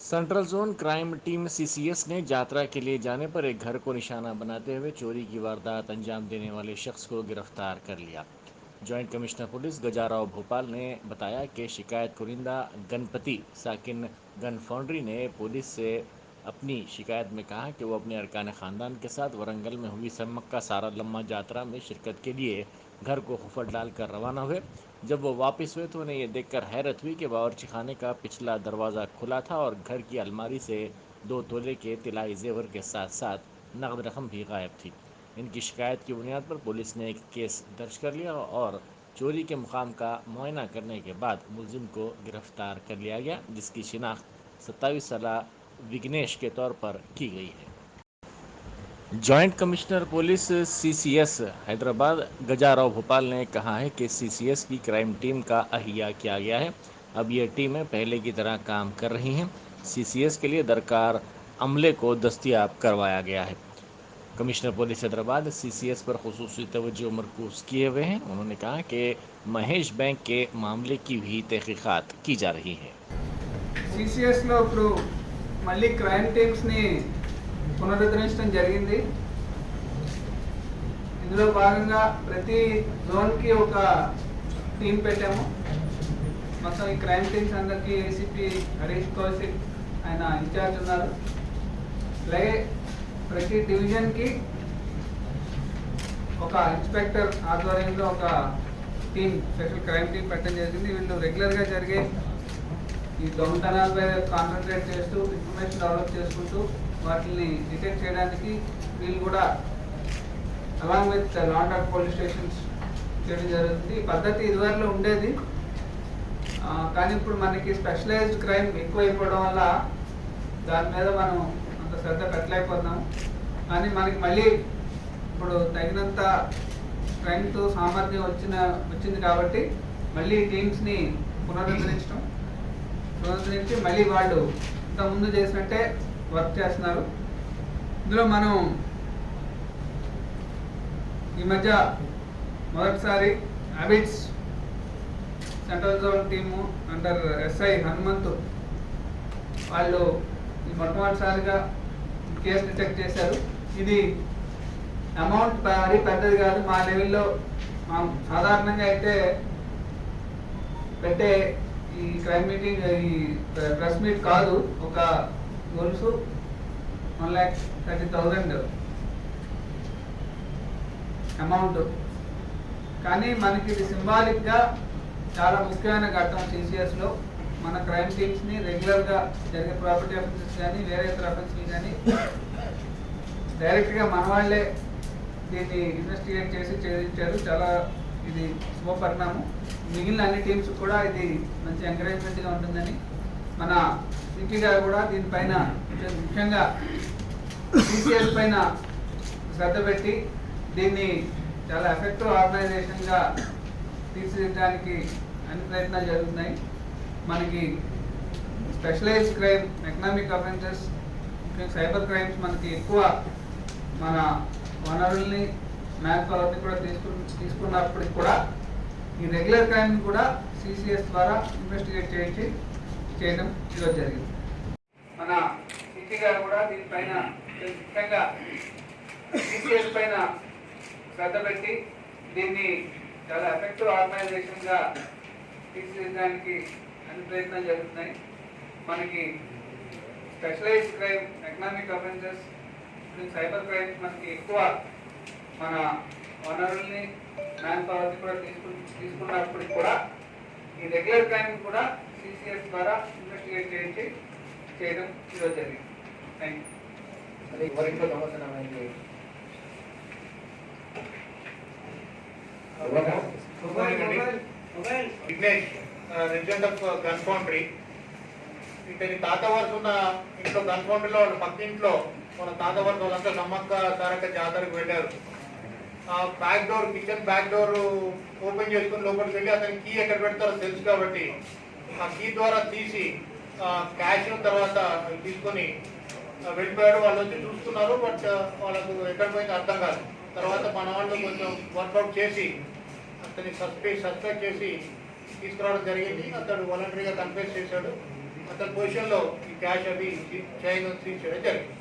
Central zone crime team CCS ने यात्रा के लिए जाने पर एक घर को निशाना बनाते हुए चोरी की वारदात अंजाम देने वाले शख्स को गिरफ्तार कर लिया। जॉइंट कमिश्नर पुलिस गजाराव भोपाल ने बताया कि शिकायत कुनिंदा गणपति साकिन गन फाउंड्री ने पुलिस से अपनी शिकायत में कहा कि वो अपने अरकान ख़ानदान के साथ वरंगल में हुई सम्मक्का सारालम्मा यात्रा में शिरकत के लिए घर को हुफर डालकर रवाना हुए। जब वो वापस हुए तो उन्हें यह देखकर हैरत हुई कि बावर्ची खाने का पिछला दरवाज़ा खुला था और घर की अलमारी से 2 तोले के तिलाई जेवर के साथ साथ नकद रकम भी गायब थी। इनकी शिकायत की बुनियाद पर पुलिस ने एक केस दर्ज कर लिया और चोरी के मुकाम का मुआयना करने के बाद मुलजिम को गिरफ्तार कर लिया गया, जिसकी शिनाख्त 27 साला विग्नेश के तौर पर की गई है। Joint commissioner police CCS Hyderabad Gajarao Bhupal ने कहा है कि सीसीएस की क्राइम टीम का अहिया किया गया है। अब ये टीमें पहले की तरह काम कर रही हैं। सीसीएस के लिए दरकार अमले को दस्तयाब करवाया गया है। कमिश्नर पुलिस हैदराबाद सीसीएस पर खुसूसी तवज्जो मरकूज़ किए हुए हैं। उन्होंने कहा कि महेश बैंक के मामले की भी तहकीकात की जा रही है। సిసిఎస్లో ఇప్పుడు మళ్ళీ క్రైమ్ టీమ్స్ని పునరుద్ధరించడం జరిగింది. ఇందులో భాగంగా ప్రతి జోన్కి ఒక టీం పెట్టాము. మొత్తం ఈ క్రైమ్ టీమ్స్ అందరికీ ఏసీపీ హరీష్ కౌశిక్ ఆయన ఇన్ఛార్జ్ ఉన్నారు. అలాగే ప్రతి డివిజన్కి ఒక ఇన్స్పెక్టర్ ఆధ్వర్యంలో ఒక టీం, స్పెషల్ క్రైమ్ టీం పెట్టడం జరిగింది. వీళ్ళు రెగ్యులర్గా జరిగే ఈ దొంగతనాలపై కాన్సన్ట్రేట్ చేస్తూ ఇన్ఫర్మేషన్ డెవలప్ చేసుకుంటూ వాటిని డిటెక్ట్ చేయడానికి వీళ్ళు కూడా along with law and order police stations చేయడం జరుగుతుంది. ఈ పద్ధతి ఇదివరలో ఉండేది, కానీ ఇప్పుడు మనకి స్పెషలైజ్డ్ క్రైమ్ ఎక్కువ అయిపోవడం వల్ల దాని మీద మనం అంత శ్రద్ధ పెట్టలేకపోతున్నాం. కానీ మనకి మళ్ళీ ఇప్పుడు తగినంత స్ట్రెంగ్త్ సామర్థ్యం వచ్చింది కాబట్టి మళ్ళీ టీమ్స్ని పునరుద్ధరించి మళ్ళీ వాళ్ళు ఇంతకుముందు చేసినట్టే వర్క్ చేస్తున్నారు. ఇందులో మనం ఈ మధ్య మొదటిసారి habits central zone team under SI Hanumanthu వాళ్ళు ఈ మొట్టమొదటిసారిగా కేసు డిటెక్ట్ చేశారు. ఇది అమౌంట్ మరీ పెద్దది కాదు. మా లెవెల్లో సాధారణంగా అయితే పెట్టే ఈ క్రైమ్ మీటింగ్, ఈ ప్రెస్ మీట్ కాదు, ఒక గొలుసు 1,30,000 అమౌంట్. కానీ మనకి ఇది సింబాలిక్గా చాలా ముఖ్యమైన ఘట్టం. సిసిఎస్లో మన క్రైమ్ టీమ్స్ని రెగ్యులర్గా జరిగే ప్రాపర్టీ అఫెన్సెస్ కానీ వేరే ఇతర అఫెన్సెస్ కానీ డైరెక్ట్గా మన వాళ్ళే దీన్ని ఇన్వెస్టిగేట్ చేసి ఛేదించారు. చాలా ఇది శుభ పరిణామం. మిగిలిన అన్ని టీమ్స్ కూడా ఇది మంచి ఎంకరేజ్మెంట్గా ఉంటుందని మన సిపి గారు కూడా దీనిపైన ముఖ్యంగా సిసిఎస్ పైన శ్రద్ధ పెట్టి దీన్ని చాలా ఎఫెక్టివ్ ఆర్గనైజేషన్గా తీర్చిదిద్దడానికి అన్ని ప్రయత్నాలు జరుగుతున్నాయి. మనకి specialised crime, economic offences, cyber crimes మనకి ఎక్కువ మన వనరుల్ని, మ్యాన్ పవర్ని కూడా తీసుకున్నప్పటికి కూడా ఈ రెగ్యులర్ క్రైమ్ కూడా సిసిఎస్ ద్వారా ఇన్వెస్టిగేట్ చేయడం ఈరోజు జరిగింది. మన సిపి గారు కూడా దీనిపైన ముఖ్యంగా సిసిఎస్ పైన శ్రద్ధ పెట్టి దీన్ని చాలా ఎఫెక్టివ్ ఆర్గనైజేషన్గా తీర్చిదిద్దడానికి అన్ని ప్రయత్నాలు జరుగుతున్నాయి. మనకి specialised crime, economic offences, cyber crimes మనకి ఎక్కువ మన వనరుల్ని, మ్యాన్ పవర్ని కూడా తీసుకున్నప్పటికి కూడా ఈ రెగ్యులర్ క్రైమ్ కూడా సిసిఎస్ ద్వారా ఇన్వెస్టిగేట్ చేయడం ఈరోజు జరిగింది. Thank you. ఇతని తాత వరకు ఉన్న ఇంట్లో గన్ ఫౌండరీలో వాళ్ళ పక్క ఇంట్లో మన తాత వరకు వాళ్ళంతా సమ్మక్క సారక్క జాతరకు వెళ్ళారు. ఆ back door, kitchen back door open చేసుకుని లోపలికి వెళ్ళి అతని కీ ఎక్కడ పెడతారో తెలుసు కాబట్టి ఆ కీ ద్వారా తీసి క్యాష్ తర్వాత తీసుకొని వెళ్ళిపోయాడు. వాళ్ళు వచ్చి చూస్తున్నారు, బట్ వాళ్ళకు ఎక్కడ పోయిందో అర్థం కాదు. తర్వాత మన వాళ్ళు కొంచెం వర్కౌట్ చేసి అతన్ని సస్పెక్ట్ చేసి తీసుకురావడం జరిగింది. అతడు వాలంటరీగా కన్ఫెస్ చేశాడు. అతని పొజిషన్లో ఈ క్యాష్ అవి చైన్ సీజ్ చేయడం జరిగింది.